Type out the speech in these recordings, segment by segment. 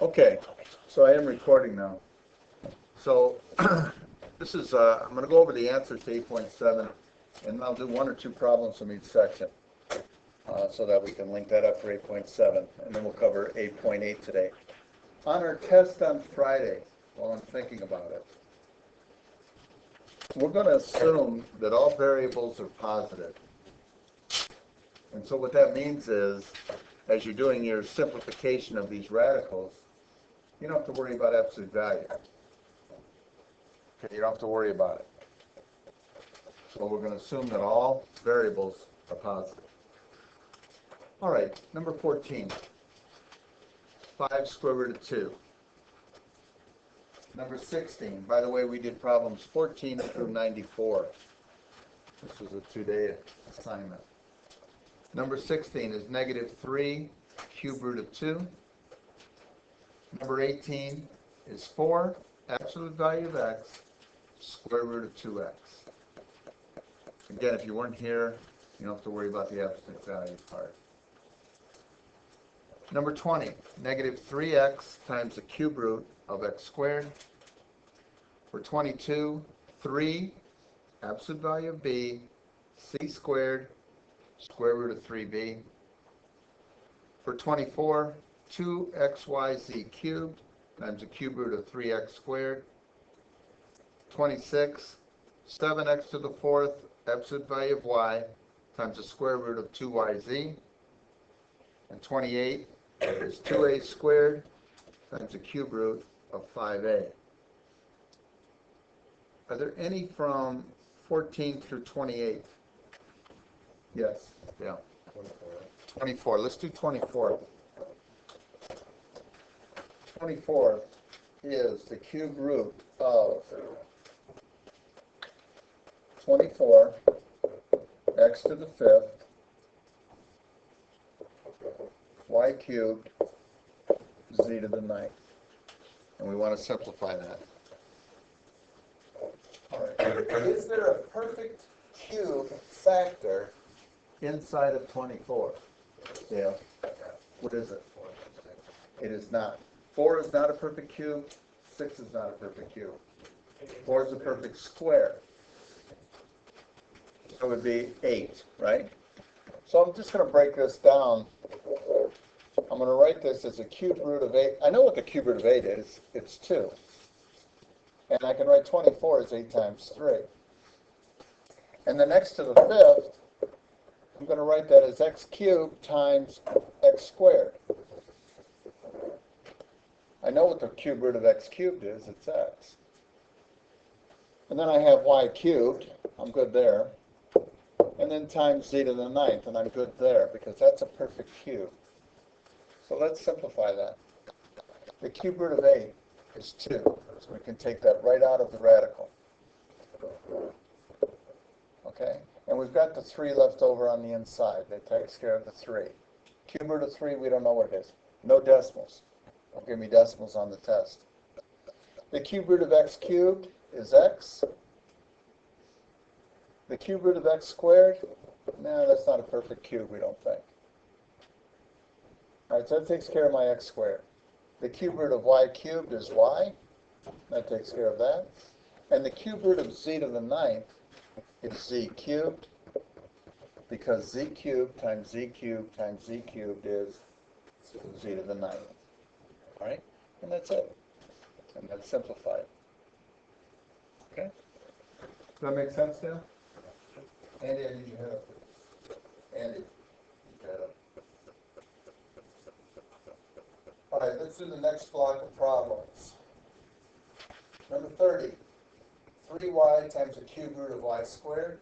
Okay, so I am recording now. So this is, I'm going to go over the answers to 8.7, and I'll do one or two problems from each section so that we can link that up for 8.7, and then we'll cover 8.8 today. On our test on Friday, while I'm thinking about it, we're going to assume that all variables are positive. And so what that means is, as you're doing your simplification of these radicals, you don't have to worry about absolute value. Okay, you don't have to worry about it. So we're going to assume that all variables are positive. All right, number 14. 5 square root of 2. Number 16. By the way, we did problems 14 through 94. This was a 2-day assignment. Number 16 is negative 3 cube root of 2. Number 18 is 4 absolute value of x square root of 2x. Again, if you weren't here, you don't have to worry about the absolute value part. Number 20, negative 3x times the cube root of x squared. For 22, 3 absolute value of b, c squared, square root of 3b. For 24, 2xyz cubed times the cube root of 3x squared. 26, 7x to the fourth absolute value of y times the square root of 2yz. And 28 is 2a squared times the cube root of 5a. Are there any from 14 through 28? Yes. Yeah. 24. Let's do 24. 24 is the cube root of 24 x to the fifth y cubed z to the ninth. And we want to simplify that. All right. Is there a perfect cube factor inside of 24? Yeah. What is it? It is not. 4 is not a perfect cube. 6 is not a perfect cube. 4 is a perfect square. So it would be 8, right? So I'm just going to break this down. I'm going to write this as a cube root of 8. I know what the cube root of 8 is. It's 2. And I can write 24 as 8 times 3. And then next to the fifth, I'm going to write that as x cubed times x squared. I know what the cube root of x cubed is. It's x. And then I have y cubed. I'm good there. And then times z to the ninth, and I'm good there, because that's a perfect cube. So let's simplify that. The cube root of 8 is 2, so we can take that right out of the radical. Okay? And we've got the 3 left over on the inside. That takes care of the 3. Cube root of 3, we don't know what it is. No decimals. Don't give me decimals on the test. The cube root of x cubed is x. The cube root of x squared, no, that's not a perfect cube, we don't think. All right, so that takes care of my x squared. The cube root of y cubed is y. That takes care of that. And the cube root of z to the ninth is z cubed, because z cubed times z cubed times z cubed is z to the ninth. All right? And that's it. And that's simplified. Okay? Does that make sense now? Andy, I need your head up. Andy, your head up. All right, let's do the next block of problems. Number 30. 3y times the cube root of y squared.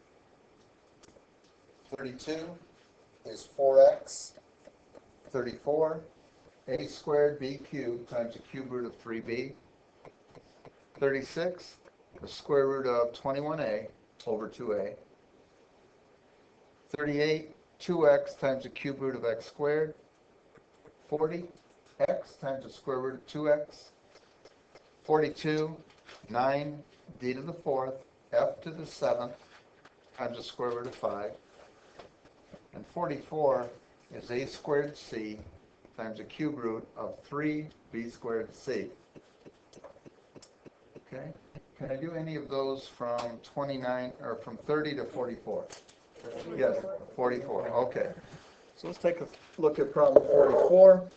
32 is 4x. 34, a squared b cubed times the cube root of 3b. 36, the square root of 21a over 2a. 38, 2x times the cube root of x squared. 40, x times the square root of 2x. 42, 9, d to the fourth, f to the seventh, times the square root of 5. And 44 is a squared c times the cube root of 3b squared c. Okay? Can I do any of those from 29 or from 30 to 44? Yes, 44. Okay. So let's take a look at problem 44.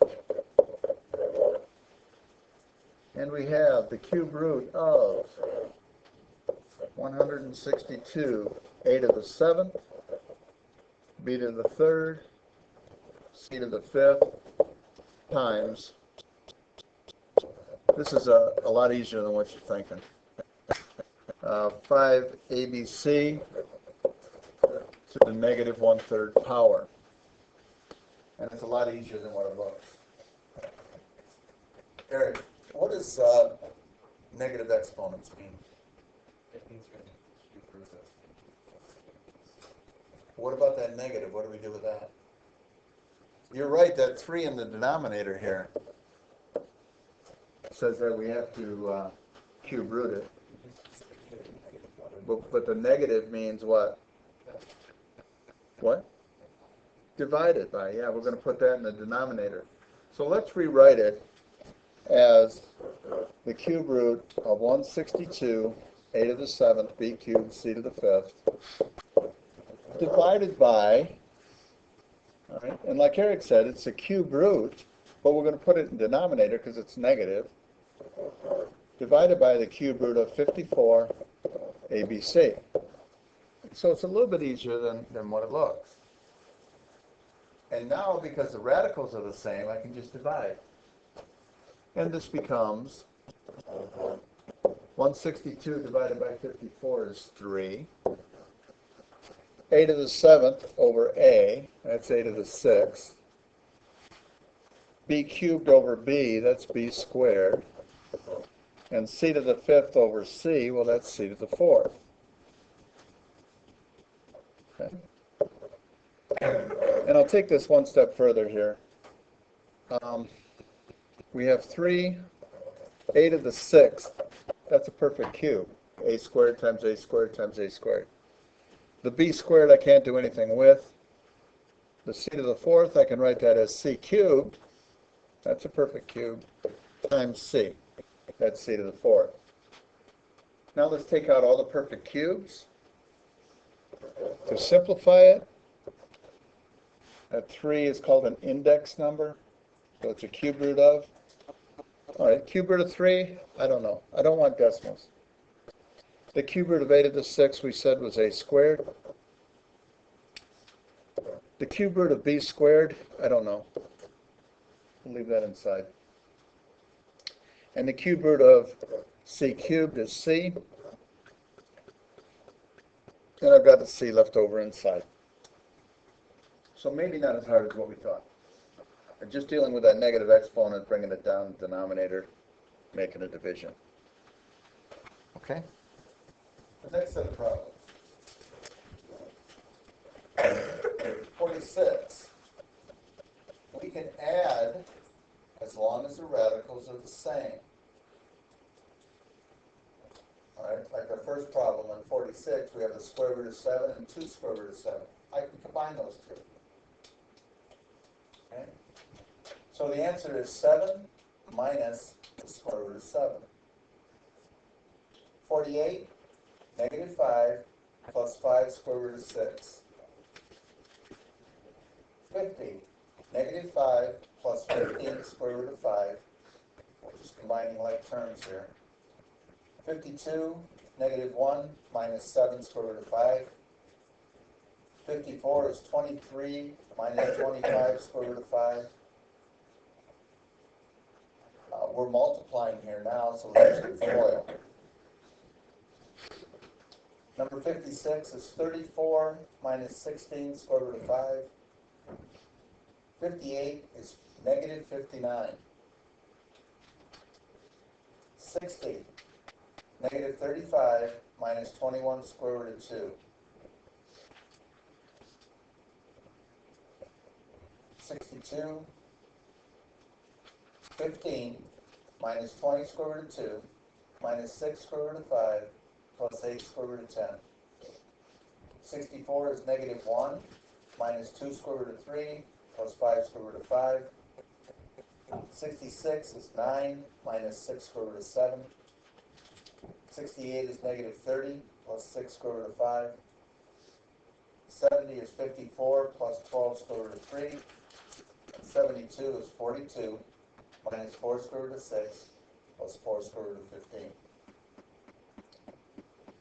And we have the cube root of 162, a to the 7th, b to the 3rd, c to the 5th, times. This is a lot easier than what you're thinking. 5abc to the negative 1/3 power. And it's a lot easier than what it looks. Eric, what does negative exponents mean? It means you're going to cube root of. What about that negative? What do we do with that? You're right, that 3 in the denominator here says that we have to cube root it. But the negative means what? What? Divided by, yeah, we're going to put that in the denominator. So let's rewrite it as the cube root of 162, a to the 7th, b cubed, c to the 5th, divided by, all right, and like Eric said, it's a cube root, but we're going to put it in denominator because it's negative, divided by the cube root of 54 ABC. So it's a little bit easier than what it looks. And now, because the radicals are the same, I can just divide. And this becomes 162 divided by 54 is 3. A to the 7th over A, that's a to the 6th. B cubed over B, that's B squared. And c to the 5th over c, well, that's c to the 4th. Okay. And I'll take this one step further here. We have 3, a to the 6th. That's a perfect cube. A squared times a squared times a squared. The b squared I can't do anything with. The c to the 4th, I can write that as c cubed. That's a perfect cube. Times c. That's c to the 4th. Now let's take out all the perfect cubes. To simplify it, that 3 is called an index number. So it's a cube root of. All right, cube root of 3, I don't know. I don't want decimals. The cube root of a to the 6 we said was a squared. The cube root of b squared, I don't know. We'll leave that inside. And the cube root of c cubed is c. And I've got the c left over inside. So maybe not as hard as what we thought. And just dealing with that negative exponent, bringing it down to the denominator, making a division. Okay? The next set of problems. 46. We can add as long as the radicals are the same. All right, like our first problem on 46, we have the square root of 7 and 2 square root of 7. I can combine those two. Okay? So the answer is 7 minus the square root of 7. 48, negative 5 plus 5 square root of 6. 50, negative 5 plus 15 square root of 5. We're just combining like terms here. 52, negative 1 minus 7 square root of 5. 54 is 23 minus 25 square root of 5. We're multiplying here now, so let's use FOIL. Number 56 is 34 minus 16 square root of 5. 58 is negative 59. 60, negative 35 minus 21 square root of 2. 62, 15 minus 20 square root of 2 minus 6 square root of 5 plus 8 square root of 10. 64 is negative 1 minus 2 square root of 3 plus 5 square root of 5. 66 is 9 minus 6 square root of 7. 68 is negative 30 plus 6 square root of 5. 70 is 54 plus 12 square root of 3. And 72 is 42 minus 4 square root of 6 plus 4 square root of 15.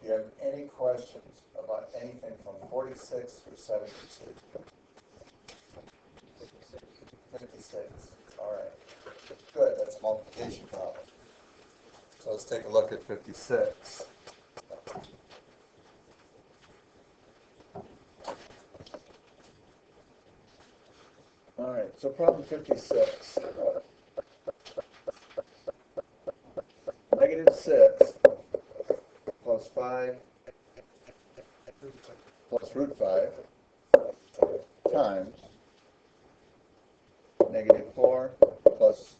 Do you have any questions about anything from 46 through 72? 56. All right. Good. That's a multiplication problem. So let's take a look at 56. All right. So problem 56. Negative 6 plus 5 plus root 5 times negative 4 plus,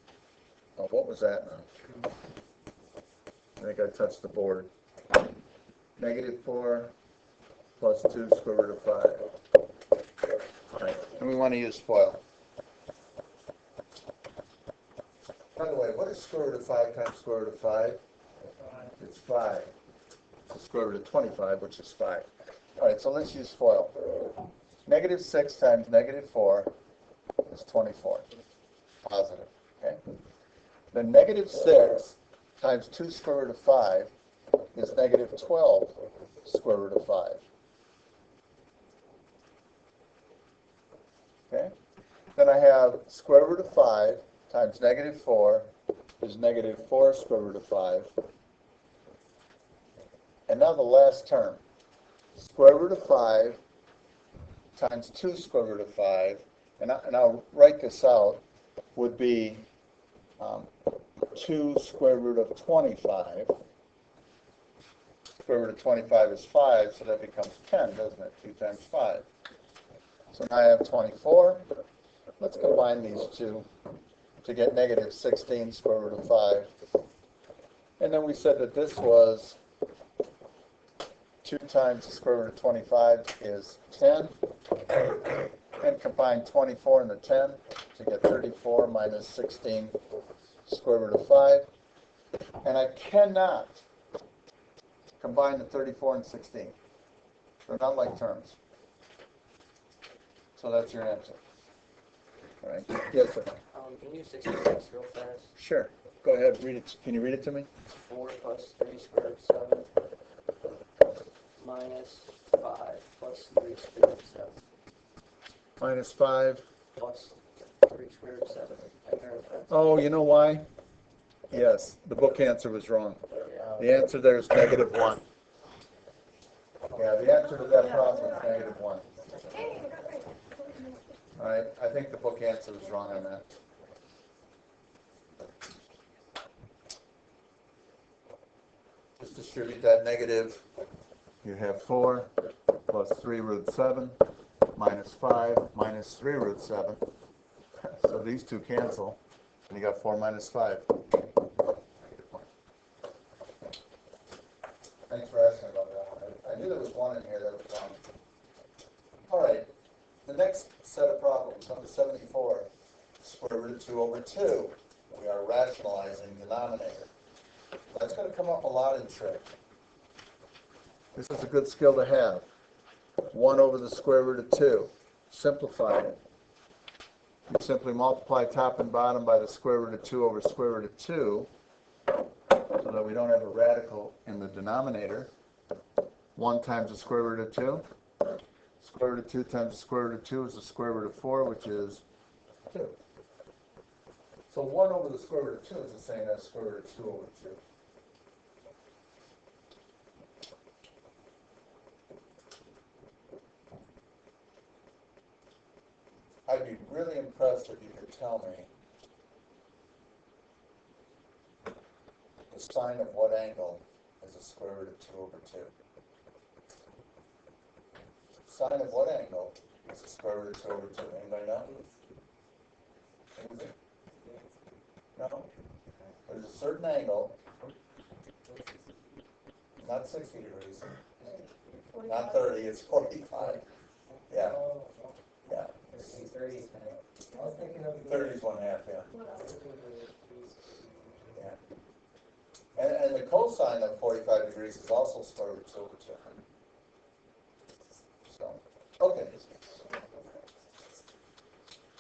oh, what was that now? I think I touched the board. Negative 4 plus 2 square root of 5. All right, and we want to use FOIL. By the way, what is square root of 5 times square root of 5? It's 5. Square root of 25, which is 5. All right, so let's use FOIL. Negative 6 times negative 4 is 24. Positive, okay? Then negative 6 times 2 square root of 5 is negative 12 square root of 5. Okay? Then I have square root of 5 times negative 4 is negative 4 square root of 5. And now the last term. Square root of 5 times 2 square root of 5, and I'll write this out, would be 2 square root of 25. Square root of 25 is 5, so that becomes 10, doesn't it? 2 times 5. So now I have 24. Let's combine these two to get negative 16 square root of 5. And then we said that this was 2 times the square root of 25 is 10. And combine 24 and the 10 to get 34 minus 16 square root of 5. And I cannot combine the 34 and 16. They're not like terms. So that's your answer. All right. Yes, sir. Can you do 66 real fast? Sure. Go ahead. Read it. Can you read it to me? 4 plus 3 square root of 7 minus 5 plus 3 square root of 7 Minus 5. plus 3 square root of 7. I verified. Oh, you know why? Yes, the book answer was wrong. Yeah. The answer there is negative 1. Yeah, the answer to that problem is negative 1. All right, I think the book answer was wrong on that. Just distribute that negative. You have 4 plus 3 root 7 minus 5 minus 3 root 7. So these two cancel, and you got 4 minus 5. Thanks for asking about that. I knew there was one in here that was wrong. All right, the next set of problems, number 74, square root of 2 over 2. We are rationalizing denominator. That's going to come up a lot in trig. This is a good skill to have. 1 over the square root of 2. Simplify it. You simply multiply top and bottom by the square root of 2 over square root of 2, so that we don't have a radical in the denominator. 1 times the square root of 2. Square root of 2 times the square root of 2 is the square root of 4, which is 2. So 1 over the square root of 2 is the same as square root of 2 over 2. I'd be really impressed if you could tell me the sine of what angle is the square root of 2 over 2. Sine of what angle is the square root of 2 over 2? Anybody know? Anybody? No? There's a certain angle, not 60 degrees, not 30, it's 45. Yeah. Yeah. I was thinking of the 30 is 1/2, yeah. And the cosine of 45 degrees is also square root 2 over 2. So, okay.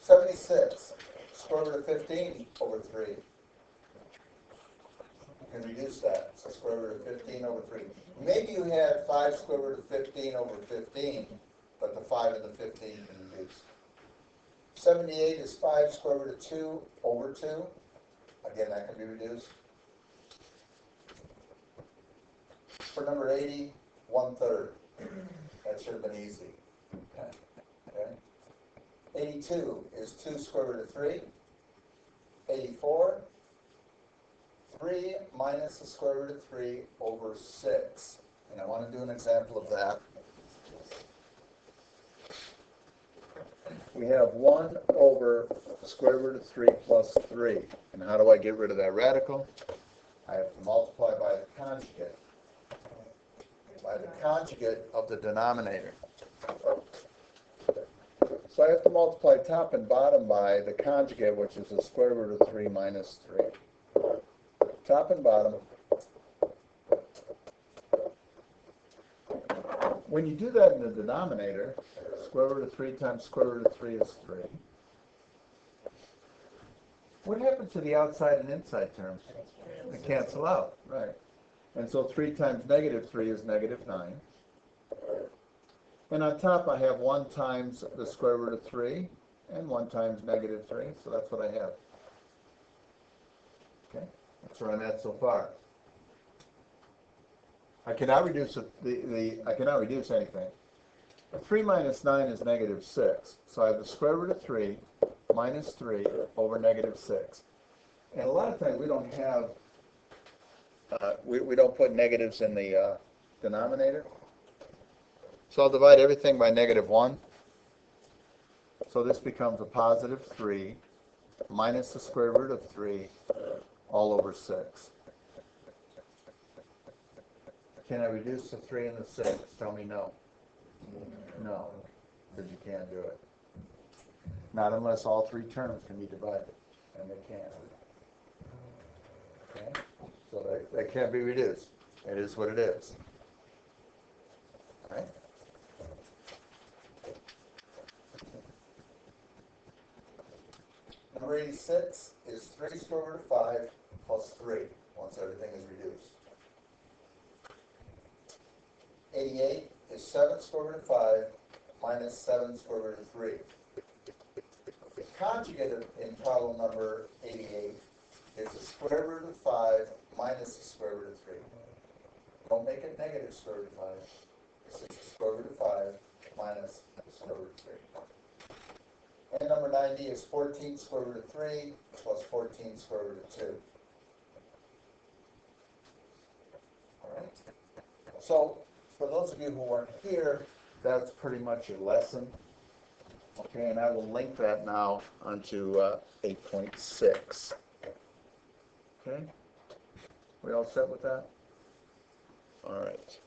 76, square root of 15 over 3. You can reduce that. So square root of 15 over 3. Maybe you had 5 square root of 15 over 15, but the 5 and the 15 can reduce. 78 is 5 square root of 2 over 2. Again, that can be reduced. For number 80, 1/3. That should have been easy. Okay. 82 is 2 square root of 3. 84, 3 minus the square root of 3 over 6. And I want to do an example of that. We have 1 over square root of 3 plus 3. And how do I get rid of that radical? I have to multiply by the conjugate. By the conjugate of the denominator. So I have to multiply top and bottom by the conjugate, which is the square root of 3 minus 3. Top and bottom. When you do that in the denominator, square root of 3 times square root of 3 is 3. What happens to the outside and inside terms? They cancel out, right. And so 3 times negative 3 is negative 9. And on top I have 1 times the square root of 3 and 1 times negative 3, so that's what I have. Okay, that's where I'm at so far. I cannot reduce I cannot reduce anything. 3 minus 9 is negative 6. So I have the square root of 3 minus 3 over negative 6. And a lot of times we don't have we don't put negatives in the denominator. So I'll divide everything by negative 1. So this becomes a positive 3 minus the square root of 3 all over 6. Can I reduce the 3 and the 6? Tell me no. No, because you can't do it. Not unless all 3 terms can be divided, and they can't. Okay? So that can't be reduced. It is what it is. All right? Number 86 is 3 square root of 5 plus 3, once everything is reduced. 88 is 7 square root of 5 minus 7 square root of 3. The conjugate in problem number 88 is the square root of 5 minus the square root of 3. Don't make it negative square root of 5. This is the square root of 5 minus the square root of 3. And number 90 is 14 square root of 3 plus 14 square root of 2. All right? So, for those of you who weren't here, that's pretty much your lesson. Okay, and I will link that now onto 8.6. Okay? We all set with that? All right.